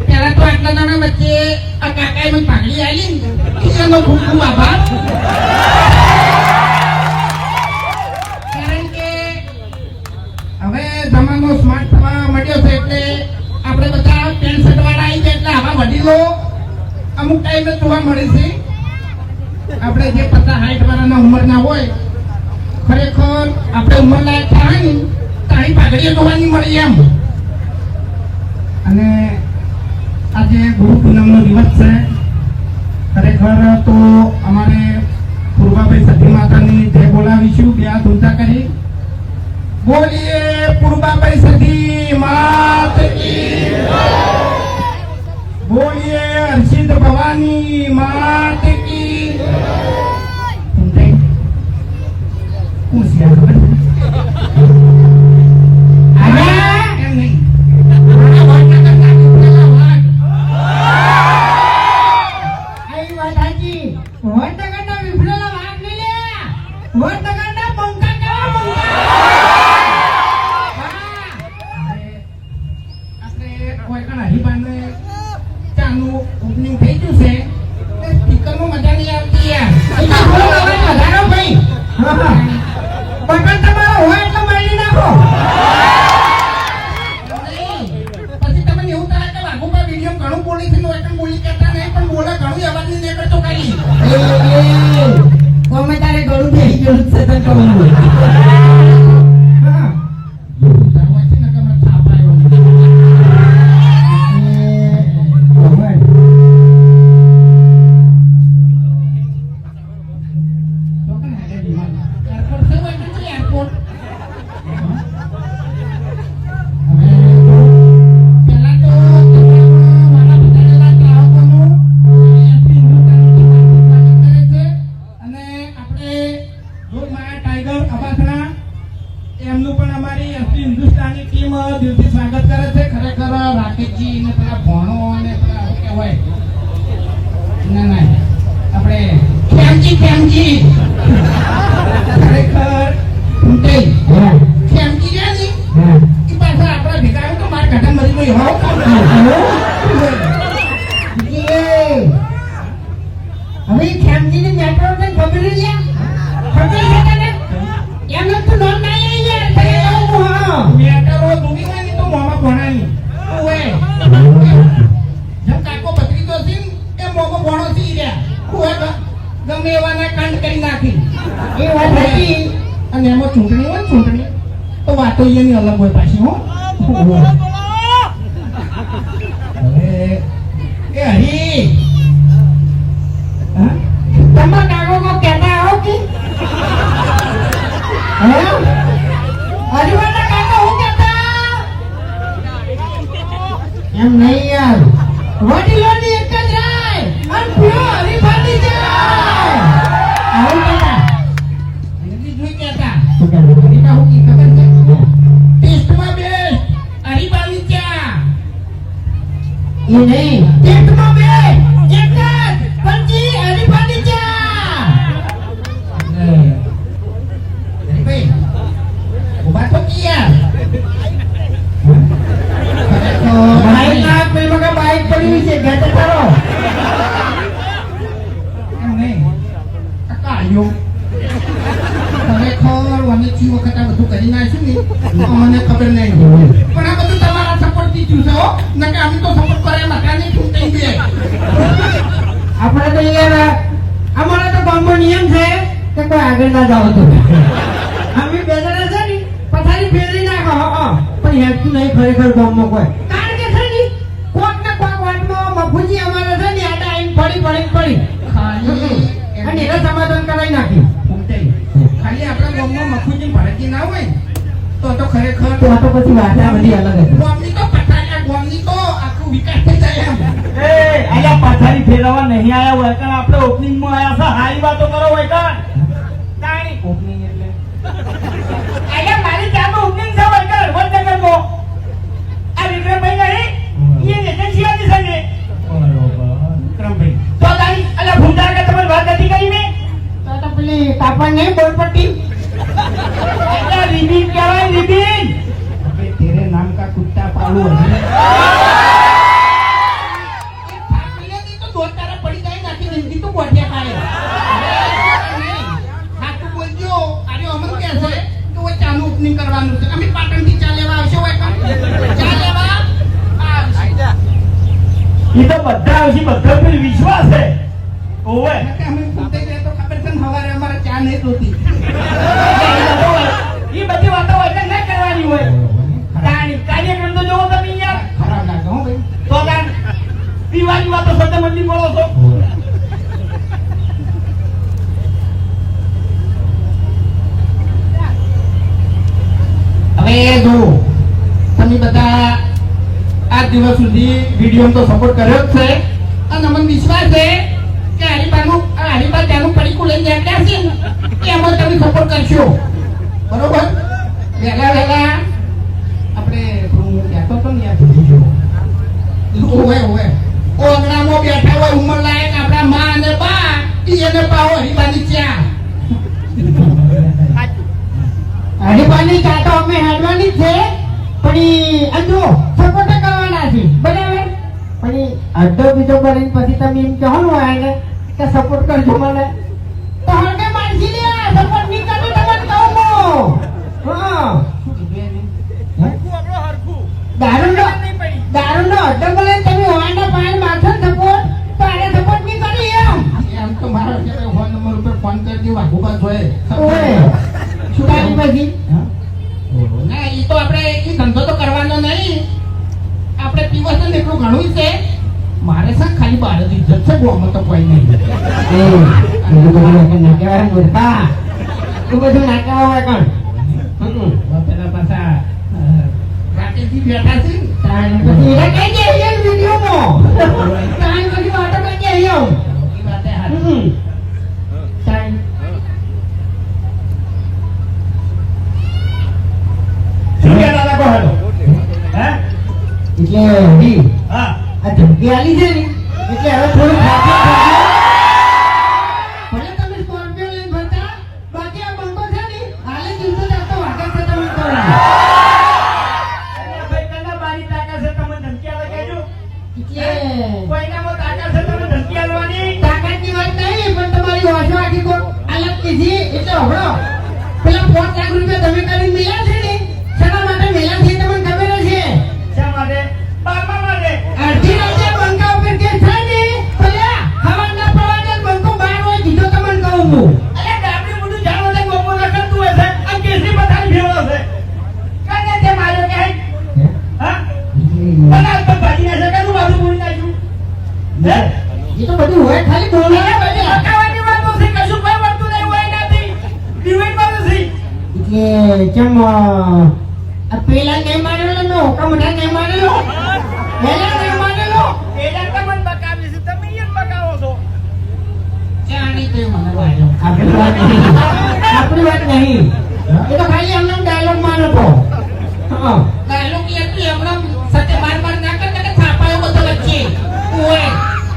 પેલા તો આટલા જણા વચ્ચે આ કાકાએ મને પાઘડી આલી એનો ખૂબ ખૂબ આભાર. કારણ કે હવે જમાનો સ્માર્ટ થવા માંડ્યો છે એટલે આપણે બધા પેન્ટ શર્ટ વાળા આવી ગયા એટલે આવા વડીલો અમુક ટાઈમે જોવા મળે છે. આપણે જે 50-60 વર્ષના ઉંમરના હોય ખરેખર આપણે ઉંમર લાયક થાય ને તારી પાઘડીઓ જોવાની મળી એમ. અને આજે ગુરુ પૂનમનો દિવસ છે. ખરેખર તો અમારે પૂર્વાભાઈ સતી માતાની જય બોલાવીશું. બે હાથ ઊંચા કરી બોલીએ પૂર્વાભાઈ સતી માત કી જય. બોલીએ હર્ષિદ ભવાની માત કી જય. ઓપનિંગ થઈ ગયું છે સ્પીકરમાં મજા નહીં આવતી યાર. વધારો ભાઈ બટન તમારો હોય એટલે મારી નાખો. પછી તમને એવું થાય કે વાઘુબા વિડીયો ઘણું બોલી છે એટલે બોલી કરતા નહીં પણ બોલે ઘણું અવાજ નહીં નીકળતો કઈ કોમે તારે ઘણું થઈ ગયું છે તો કહું હા દરવાજ છે ને કે મને થાપ આવ્યો. એમનું પણ અમારી હિન્દુસ્તાની ટીમ દિલથી સ્વાગત કરે છે. ખરેખર રાકેશજી ને પેલા ભણો અને પેલા શું કહેવાય ના ના આપણે ખેમજી ખરેખર ખેમજી રહ્યા ને એ પાછા આપણા ભેગા આવ્યું તો મારા ઘટા મરી ગઈ હોવ હવે ખેમજી ને મેટ્રો ને ખબર છે એમનો તો નામ નહીં મેટરો દુની હોય ને તો મોમાં ભણાની ઓએ જેમ કાકો બકરી તો છે એ મોમાં ભણો સી રહ્યા ઓએ ગમે એવાના કાંડ કરી નાખી એ વાત હતી. અને એમાં ચૂંટણી હોય ચૂંટણી તો વાતો એની અલગ હોય પાછી હો. હવે એ હરી તમારા કાકો કો કહેતા આવો કે હરીવાના કાકા હું કહેતા એમ નહીં યાર વડીલોની એક જ રાય અને પીઓ હરીફાની જાય આવું કહેતા એની જોઈ કહેતા હરીફા હું કી ખબર છે ટેસ્ટમાં બેસ્ટ હરીફાની ચા એ નહીં ટેસ્ટમાં બેસ્ટ એક જ પંચી હરીફાની ચા. ઉભા તો કિયા બાઈક ના પેલો કે બાઈક પડી છે ગેટ કરો એમ નહીં કાયો ખરેખર વનેચી વખત આ બધું કરી નાખ્યું ને મને ખબર નહીં પણ આ બધું તમારા સપોર્ટ થી થયું છે હો નકે અમે તો સપોર્ટ કરે નકા નહીં છૂટાઈ દે. આપણે તો યાર અમારો તો ગામનો નિયમ છે કે કોઈ આગળ ના જાવ તો અમે બે જણા છે ને પથારી ફેરવી નાખો પણ હેડતું નહીં ખરેખર ગામમાં કોઈ. કારણ કે છે ને કોક ને કોક વાતમાં મફુજી અમારે છે ને આડા આઈને પડી ખાલી અને એના સમાધાન કરાવી નાખી ખાલી આપણા ગામમાં મફુજી ભરતી ના હોય તો ખરેખર તો પછી વાત બધી અલગ હતી. ગામની તો પથારી ગામની તો આખું વિકાસ થઈ જાય એમ. એ આયા પથારી ફેરવા નહીં આયા હોય કારણ આપણે ઓપનિંગ માં આયા છે હારી વાતો કરો હોય કાન કાણી ઓપનિંગ એટલે આયા મારી ચામાં ઓપનિંગ છે હોય કાન વડનગર આ વિક્રમભાઈ નહીં એ એજન્સી છે ને બરોબર વિક્રમભાઈ તો તારી અલા ભૂંડા કે તમારી વાત નથી કરી મે તો પેલી કાપડ નહીં બોલપટ્ટી એટલે રિબીન કહેવાય રિબીન અબે તેરે નામ કા કુત્તા પાલુ હે એ તો બધા આવશે, બધા પર વિશ્વાસ છે. ઓવે કે અમે સુતાઈ ગયા તો ખબર છે ને સવારે અમારે ચા નહીં જોતી. એ બધી વાતો હોય એટલે ના કરવાની હોય. તાણી કાર્યક્રમ તો જોવો તમે યાર. ખરાબ લાગે હો ભાઈ. તો તાણ પીવાની વાતો સદા મંદી બોલો છો. હવે જો તમે બધા આ દિવસ સુધી વિડીયો તો સપોર્ટ કર્યો જ છે અને અમને વિશ્વાસ છે કે હરીબા ત્યાંનું પડીકું લઈને જાય છે ને કે એમાં તમે સપોર્ટ કરશો. બરોબર? વહેલા આપણે થોડું કહેતો હતો ને યાર ભૂલી ગયો. ઓવે ઓગણામાં બેઠા હોય ઉંમર લાયક આપણા માં અને બા એને પાવો હરીબાની ચા. હરીબાની ચા તો અમે હાડવાની જ છે, પણ ઈ અંજો સપોર્ટ કરવાના છે, બરાબર? પણ ઈ અડધો બીજો કરીને પછી તમે એમ કહો ને હોય ને કે સપોર્ટ કરજો મને, તો હરકે માનસી લે સપોર્ટ નહીં કરતો તમને કહું હું. હા, દારૂનો અડધો બોલે તમે હોવાના પાણી મારશો ને સપોર્ટ, તો આને સપોર્ટ નહીં કરી એમ તો મારો ફોન નંબર ઉપર ફોન કરજો વાઘુબા જોડે. ઓય શું કાઢી પછી ના ઈ તો આપણે ઈ ધંધો તો કરવાનો નહીં. આપણે પીવસ ને એટલું ઘણું છે. મારે છે ખાલી બાર જ ઇજ્જત છે, ગોમાં તો કોઈ નહીં. ના કહેવાય મૂર્ખા, તું બધું ના કહેવાય કણ. પેલા પાછા રાકેશજી બેઠા છે ને. તાણ પછી એને કઈ દે એમ વિડીયોમાં. તાણ પછી વાતો કઈ દે એમ. ઈ વાતે હારી. તાણ શું કહેતા હતા કહો હેલો. હે એટલે હરી હા આ ધમકી આલી છે ને એટલે હવે થોડું ખાતું ભલે તમે સ્કોર્પિયો લઈને ફરતા, બાકી આ બંકો છે ને હાલે દિવસો જાતો વાગર છે તમે કરો. ભાઈ કના બારી તાકાત છે તમને ધમકી આલે કહેજો. એટલે કોઈનામાં તાકાત છે તમને ધમકી આલવાની. તાકાતની વાત નહીં, પણ તમારી વાસો આખી કોક અલગ કીધી એટલે હબળો પેલા 5 લાખ રૂપિયા તમે કરીને મળ્યા છે ને, શેના માટે મળ્યા છે તમને ખબર જ છે? શા માટે? બારમા માટે. અડધી રાતે બંકા ઉપર કેસ થાય ને પેલા હવાના પ્રવાહને બંકો બહાર હોય કીધો તમને કહું હું. અરે ગાબડી મોઢું જાણો ને ગોપો રખડતું હોય છે. આ કેસરી બધાની ભેળો છે. કાને તે માર્યો કે હે? હા? બનાવ તો ભાજી ના શકે નું બાજુ બોલી નાખ્યું. હે? એ તો બધું હોય ખાલી બોલવાના બધી બધા. બકાવાની વાતો છે. કશું કોઈ વળતું નહીં હોય નથી. ડિવાઈડ નથી. એટલે કેમ આ પેલા નહીં માનેલો નો કમઠા નહીં માનેલો પેલા નહીં માનેલો એડા તમને બકાવી છે. તમે ઈ જ બકાવો છો. ચા નહીં તો મને વાગ્યો. આપણી વાત નહીં, આપણી વાત નહીં. એ તો ખાલી એમને ડાયલોગ માનો તો. હા ડાયલોગ યાર તું એમણે સત્ય બાર ના કરતા કે થાપાયો બધો વચ્ચે. ઓય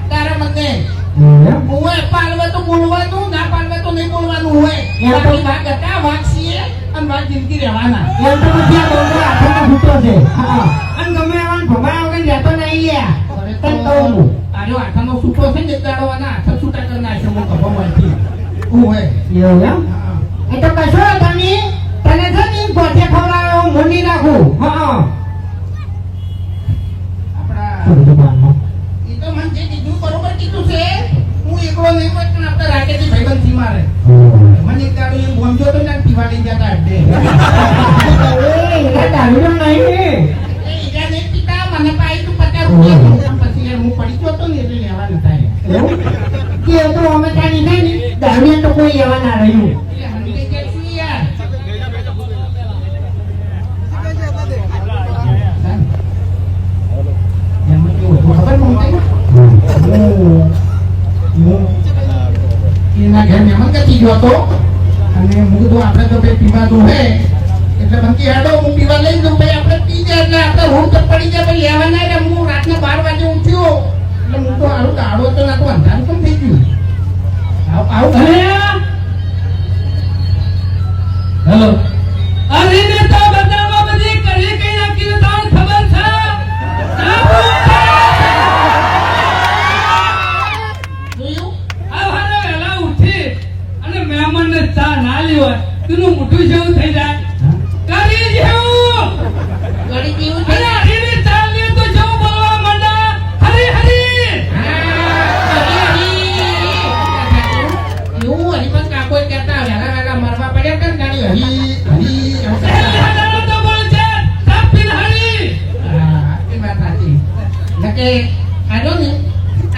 તારા મને ઓય પાલવે તો બોલવાનું, ના પાલવે તો નહીં બોલવાનું હોય. બાકી વાઘ હતા, વાઘ છીએ અને વાઘ જિંદગી રહેવાના. એમ તો પછી આ બંકો હાથમાં ફૂટો છે. હા અને ગમે એવા ભમાયા વગર રહેતો નહીં લ્યા. તને કહું હું. આર્યો હાથાનો સૂટો છે ને દાડોવાના હાથ છૂટા કરી નાખશે હું કપામાંથી. ઓય એવું એમ? એ તો કશો વાંધો નહીં. તને છે ને ગોઠે ખવડાવ્યો હું મૂંડી નાખું. હા આપણા ઈ તો મને જે કીધું બરોબર કીધું છે. હું એકલો નહીં હોય પણ આપણે રાકેશજી ભાઈબંધ થી મારે. મને એક દાડો એમ ગમજો તો ને પીવા લઈ જતા અડ્ડે. એ દારૂ નહીં. એ ઈજા નહીં પીતા, મને પાઈ તું 50 રૂપિયા. પણ પછી યાર હું પડી ગયો તો ને એટલે લેવા નતા આવ્યા. કે તો અમે ત્યાં નહીં ને દારૂ તો કોઈ લેવા ના રહ્યું. એટલે હંડે કે છું યાર. એમાં કેવું હતું ખબર મને? એના ઘર મહેમાન ગતિ ગયો હતો અને હું કીધું આપણે તો ભાઈ પીવાનું હે એટલે મને કે હેડો હું પીવા લઈ દઉં ભાઈ આપણે પી જાય એટલે આપણે રૂમ પર પડી જાય ભાઈ લેવા ના એટલે હું રાતના 12 વાગે ઉઠ્યો એટલે હું તો હારું દાડો તો ના તો અંધારું કેમ થઈ ગયું. આવું હેલો અરે ને તો બધામાં બધી કરી કઈ નાખી તાર ખબર છે? જોયું? આ વારે વહેલા ઉઠી અને મહેમાનને ચા ના લી હોય તેનું મોઢું જેવું થઈ જાય. કરી જેવું ગળી જેવું અને હરીને ચા લે તો જેવું બોલવા માંડે. હરી હરી આજો ને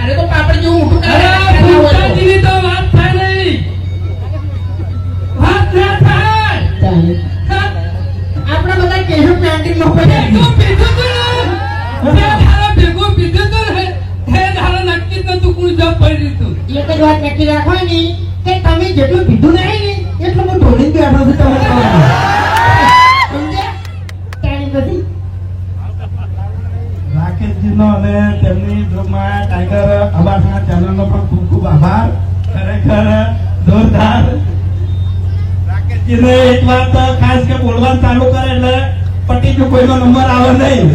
અરે તો પાપડ જેવું મોટું અરે કાઢે ભૂપતાજીની તો વાત થાય નહીં. વાત ના થાય. ચાલે. હા, આપણે બધા કેશુ પેન્ટિંગ નો પડે ભેગું પીધું તું ને? જે ધારા ભેગું પીધું તું ને, એ ધારા નક્કી જ નતું કોણ જપ પડી હતું. એક જ વાત નક્કી રાખવાની કે તમે જેટલું પીધું નહીં ને એટલું હું ઢોળી બેઠો છું તમે સમજ્યા? ટાઈમ નથી. રાકેશજીનો અને તેમની ગ્રુપમાં ટાઈગર અબાસના ચેનલનો પણ ખૂબ ખૂબ આભાર. ખરેખર જોરદાર. રાકેશજીને એક વાત ખાસ કે બોલવાનું ચાલુ કરે એટલે પટી જો કોઈનો નંબર આવે નહીં.